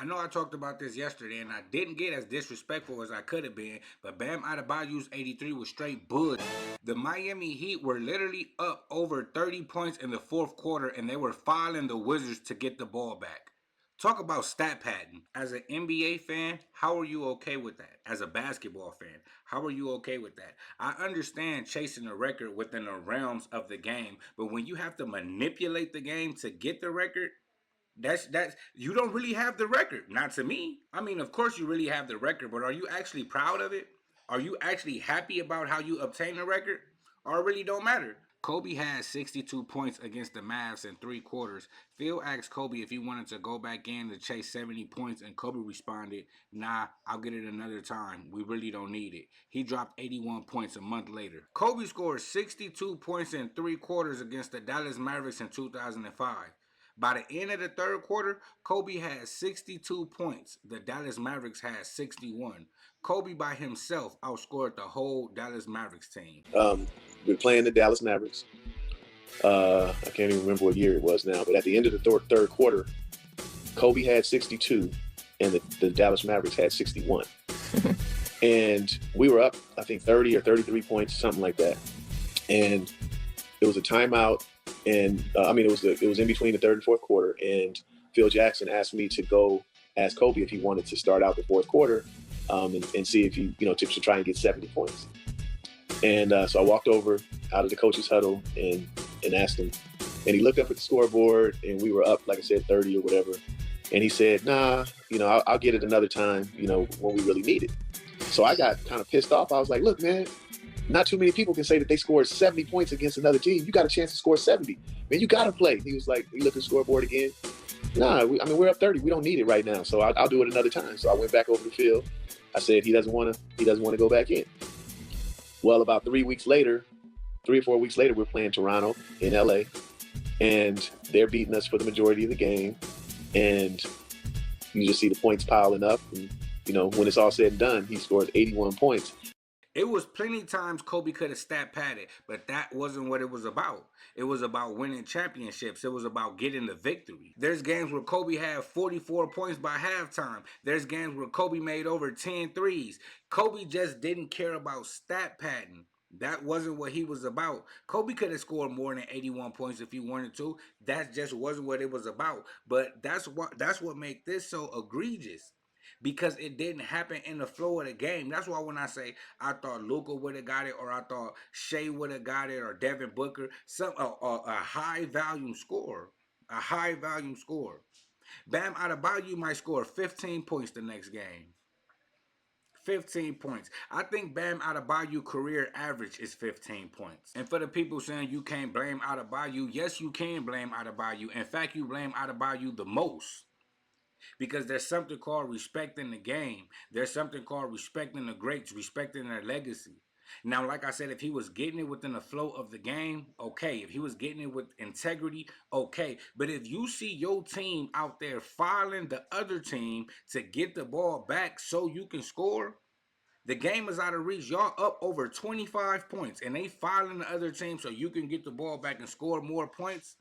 I know I talked about this yesterday, and I didn't get as disrespectful as I could have been, but Bam Adebayo's 83 was straight bull. The Miami Heat were literally up over 30 points in the fourth quarter, and they were fouling the Wizards to get the ball back. Talk about stat padding. As an NBA fan, how are you okay with that? As a basketball fan, how are you okay with that? I understand chasing a record within the realms of the game, but when you have to manipulate the game to get the record, that's you don't really have the record. Not to me. I mean, of course you really have the record, but are you actually proud of it? Are you actually happy about how you obtain the record? Or it really don't matter. Kobe had 62 points against the Mavs in three quarters. Phil asked Kobe if he wanted to go back in to chase 70 points, and Kobe responded, "Nah, I'll get it another time. We really don't need it." He dropped 81 points a month later. Kobe scored 62 points in three quarters against the Dallas Mavericks in 2005. By the end of the third quarter, Kobe had 62 points. The Dallas Mavericks had 61. Kobe by himself outscored the whole Dallas Mavericks team. We're playing the Dallas Mavericks. I can't even remember what year it was now, but at the end of the third quarter, Kobe had 62 and the Dallas Mavericks had 61. And we were up, I think, 30 or 33 points, something like that. And it was a timeout. And it was in between the third and fourth quarter. And Phil Jackson asked me to go ask Kobe if he wanted to start out the fourth quarter and see if he, to try and get 70 points. And so I walked over out of the coach's huddle and asked him. And he looked up at the scoreboard, and we were up, like I said, 30 or whatever. And he said, "Nah, I'll get it another time, when we really need it." So I got kind of pissed off. I was like, "Look, man, not too many people can say that they scored 70 points against another team. You got a chance to score 70. Man, you got to play." He was like, he looked at the scoreboard again. "Nah, we're up 30. We don't need it right now. So I'll do it another time." So I went back over to Phil. I said, he doesn't want to go back in. Well, about 3 or 4 weeks later, we're playing Toronto in LA, and they're beating us for the majority of the game. And you just see the points piling up. And, when it's all said and done, he scores 81 points. It was plenty times Kobe could have stat padded, but that wasn't what it was about. It was about winning championships. It was about getting the victory. There's games where Kobe had 44 points by halftime. There's games where Kobe made over 10 threes. Kobe just didn't care about stat padding. That wasn't what he was about. Kobe could have scored more than 81 points if he wanted to. That just wasn't what it was about. But that's what makes this so egregious, because it didn't happen in the flow of the game. That's why when I say I thought Luka would have got it, or I thought Shea would have got it, or Devin Booker, a high volume score, Bam Adebayo might score 15 points the next game. 15 points. I think Bam Adebayo career average is 15 points. And for the people saying you can't blame Adebayo, yes, you can blame Adebayo. In fact, you blame Adebayo the most. Because there's something called respecting the game. There's something called respecting the greats, respecting their legacy. Now, like I said, if he was getting it within the flow of the game, okay. If he was getting it with integrity, okay. But if you see your team out there filing the other team to get the ball back so you can score, the game is out of reach. Y'all up over 25 points, and they filing the other team so you can get the ball back and score more points.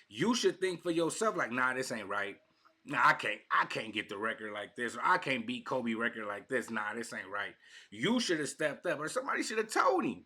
You should think for yourself, like, nah, this ain't right. Nah, I can't get the record like this, or I can't beat Kobe record like this. Nah, this ain't right. You should have stepped up, or somebody should have told him.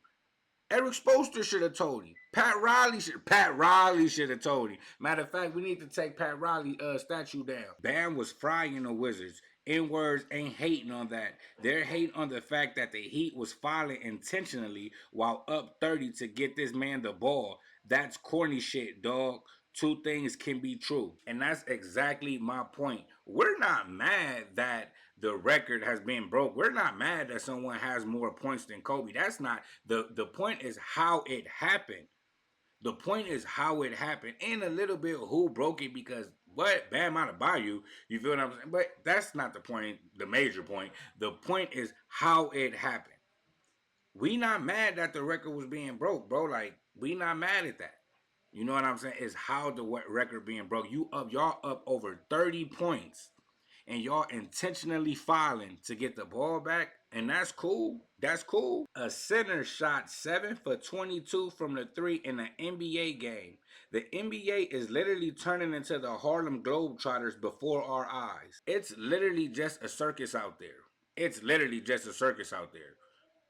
Eric Spoelstra should have told him. Pat Riley should have told him. Matter of fact, we need to take Pat Riley statue down. Bam was frying the Wizards. N-words ain't hating on that. They're hating on the fact that the Heat was fouling intentionally while up 30 to get this man the ball. That's corny shit, dog. Two things can be true. And that's exactly my point. We're not mad that the record has been broke. We're not mad that someone has more points than Kobe. That's not the point is how it happened. The point is how it happened, and a little bit who broke it, because what Bam Adebayo, you feel what I'm saying? But that's not the point, the major point. The point is how it happened. We not mad that the record was being broke, bro. Like, we not mad at that. You know what I'm saying? It's how the record being broke. Y'all up over 30 points, and y'all intentionally filing to get the ball back, and that's cool. That's cool. A center shot 7 for 22 from the three in an NBA game. The NBA is literally turning into the Harlem Globetrotters before our eyes. It's literally just a circus out there. It's literally just a circus out there.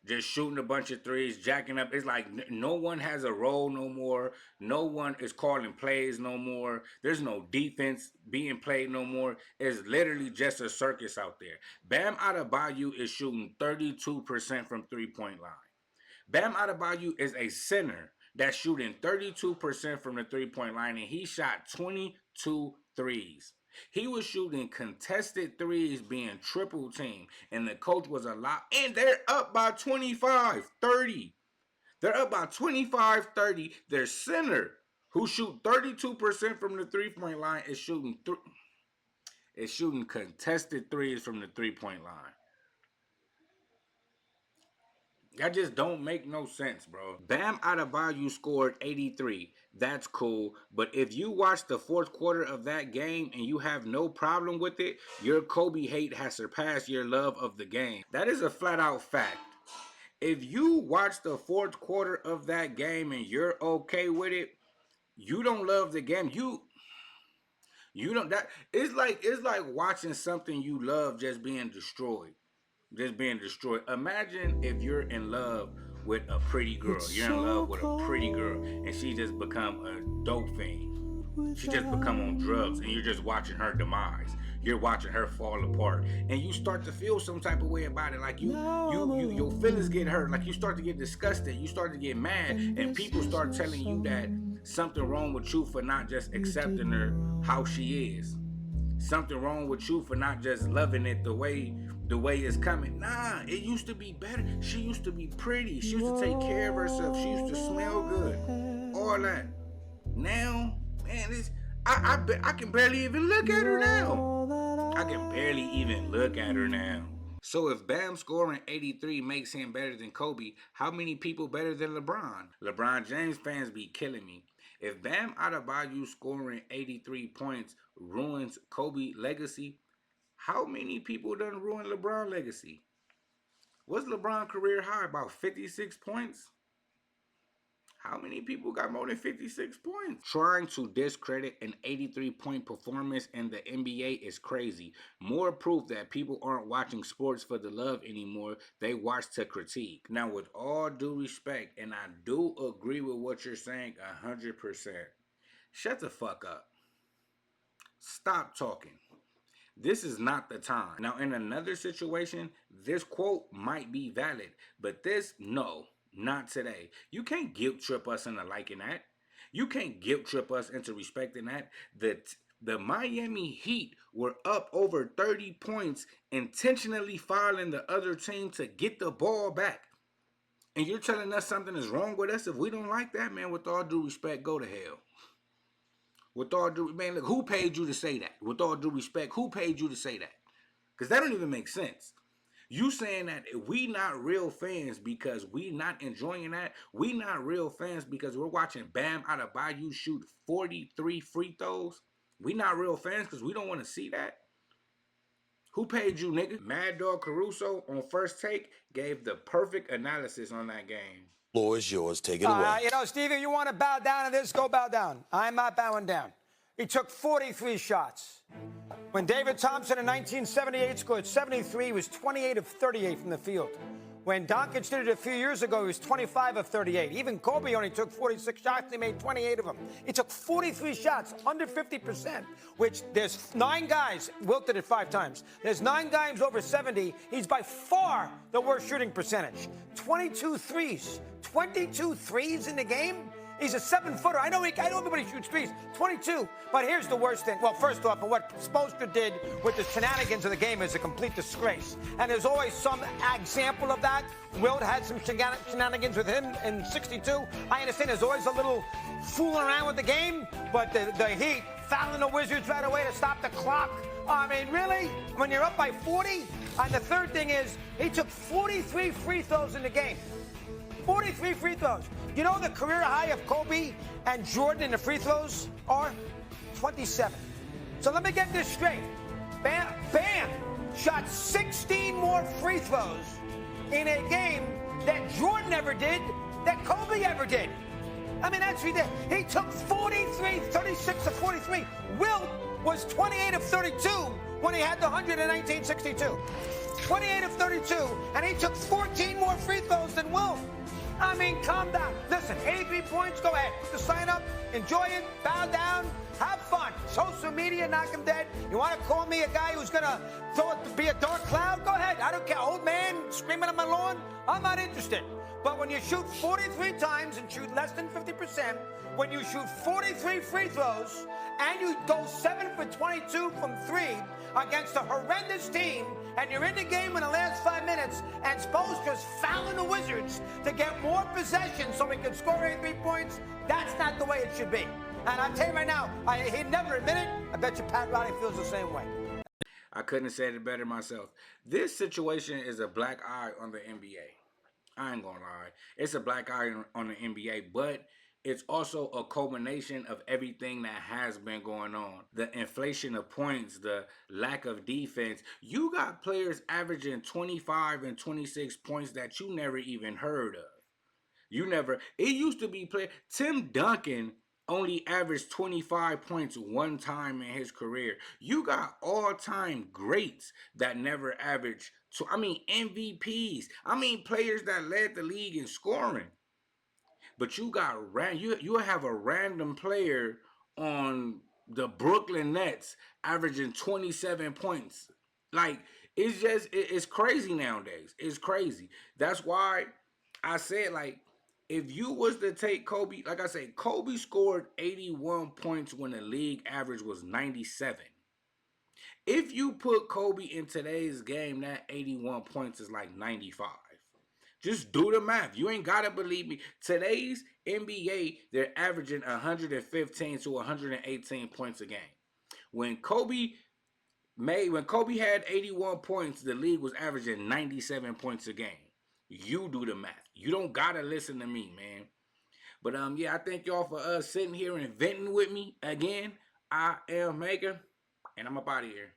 Just shooting a bunch of threes, jacking up. It's like no one has a role no more. No one is calling plays no more. There's no defense being played no more. It's literally just a circus out there. Bam Adebayo is shooting 32% from three-point line. Bam Adebayo is a center that's shooting 32% from the three-point line, and he shot 22 threes. He was shooting contested threes being triple teamed, and the coach was allowed, and they're up by 25-30. They're up by 25-30. Their center, who shoot 32% from the three-point line, is shooting contested threes from the three-point line. That just don't make no sense, bro. Bam Adebayo scored 83. That's cool. But if you watch the fourth quarter of that game and you have no problem with it, your Kobe hate has surpassed your love of the game. That is a flat out fact. If you watch the fourth quarter of that game and you're okay with it, you don't love the game. You don't that it's like watching something you love just being destroyed. Imagine if you're in love with a pretty girl. You're in love with a pretty girl, and she just become a dope fiend. She just become on drugs, and you're just watching her demise. You're watching her fall apart, and you start to feel some type of way about it. Like your feelings get hurt. Like you start to get disgusted. You start to get mad, and people start telling you that something wrong with you for not just accepting her how she is. Something wrong with you for not just loving it the way it's coming. Nah, it used to be better. She used to be pretty. She used to take care of herself. She used to smell good. All that. Now, man, I can barely even look at her now. I can barely even look at her now. So if Bam scoring 83 makes him better than Kobe, how many people better than LeBron? LeBron James fans be killing me. If Bam Adebayo scoring 83 points ruins Kobe legacy, how many people done ruin LeBron legacy? What's LeBron career high? About 56 points? How many people got more than 56 points? Trying to discredit an 83-point performance in the NBA is crazy. More proof that people aren't watching sports for the love anymore. They watch to critique. Now, with all due respect, and I do agree with what you're saying 100%, shut the fuck up. Stop talking. This is not the time. Now, in another situation, this quote might be valid, but no. Not today. You can't guilt trip us into liking that. You can't guilt trip us into respecting that. The Miami Heat were up over 30 points, intentionally fouling the other team to get the ball back. And you're telling us something is wrong with us if we don't like that? Man, with all due respect, go to hell. With all due, man, look, who paid you to say that? With all due respect, who paid you to say that? Because that don't even make sense. You saying that we not real fans because we not enjoying that? We not real fans because we're watching Bam Adebayo shoot 43 free throws? We not real fans because we don't want to see that? Who paid you, nigga? Mad Dog Caruso on First Take gave the perfect analysis on that game. Floor is yours. Take it away. Stevie, you want to bow down to this? Go bow down. I'm not bowing down. He took 43 shots. When David Thompson in 1978 scored 73, he was 28 of 38 from the field. When Doncic did it a few years ago, he was 25 of 38. Even Kobe only took 46 shots, and he made 28 of them. He took 43 shots, under 50%, which there's 9 guys, Wilt did it 5 times. There's 9 guys over 70. He's by far the worst shooting percentage. 22 threes. 22 threes in the game? He's a 7-footer. I know everybody shoots threes. 22. But here's the worst thing. Well, first off, what Spoelstra did with the shenanigans of the game is a complete disgrace. And there's always some example of that. Wilt had some shenanigans with him in 62. I understand there's always a little fooling around with the game. But the Heat fouling the Wizards right away to stop the clock. I mean, really? When you're up by 40? And the third thing is, he took 43 free throws in the game. 43 free throws. You know the career high of Kobe and Jordan in the free throws are 27. So let me get this straight. Bam shot 16 more free throws in a game that Jordan ever did, that Kobe ever did. I mean, that's ridiculous. He took 36 to 43. Wilt was 28 of 32 when he had the 100 in 1962. 28 of 32, and he took 14 more free throws than Wilt. I mean, calm down. Listen, 83 points, go ahead. Just sign up, enjoy it, bow down, have fun. Social media, knock him dead. You want to call me a guy who's going to be a dark cloud? Go ahead. I don't care. Old man screaming on my lawn? I'm not interested. But when you shoot 43 times and shoot less than 50%, when you shoot 43 free throws, and you go 7 for 22 from 3 against a horrendous team, and you're in the game in the last 5 minutes, and Spoelstra's fouling the Wizards to get more possession so he can score 83 points, that's not the way it should be. And I'll tell you right now, he'd never admit it. I bet you Pat Riley feels the same way. I couldn't have said it better myself. This situation is a black eye on the NBA. I ain't gonna lie. It's a black eye on the NBA, but it's also a culmination of everything that has been going on. The inflation of points, the lack of defense. You got players averaging 25 and 26 points that you never even heard of. It used to be Tim Duncan only averaged 25 points one time in his career. You got all-time greats that never averaged, MVPs. Players that led the league in scoring. But you have a random player on the Brooklyn Nets averaging 27 points. Like, it's crazy nowadays. It's crazy. That's why I said, like, if you was to take Kobe, like I said, Kobe scored 81 points when the league average was 97. If you put Kobe in today's game, that 81 points is like 95. Just do the math. You ain't got to believe me. Today's NBA, they're averaging 115 to 118 points a game. When Kobe had 81 points, the league was averaging 97 points a game. You do the math. You don't got to listen to me, man. But I thank y'all for sitting here and venting with me again. I am Maker, and I'm up out of here.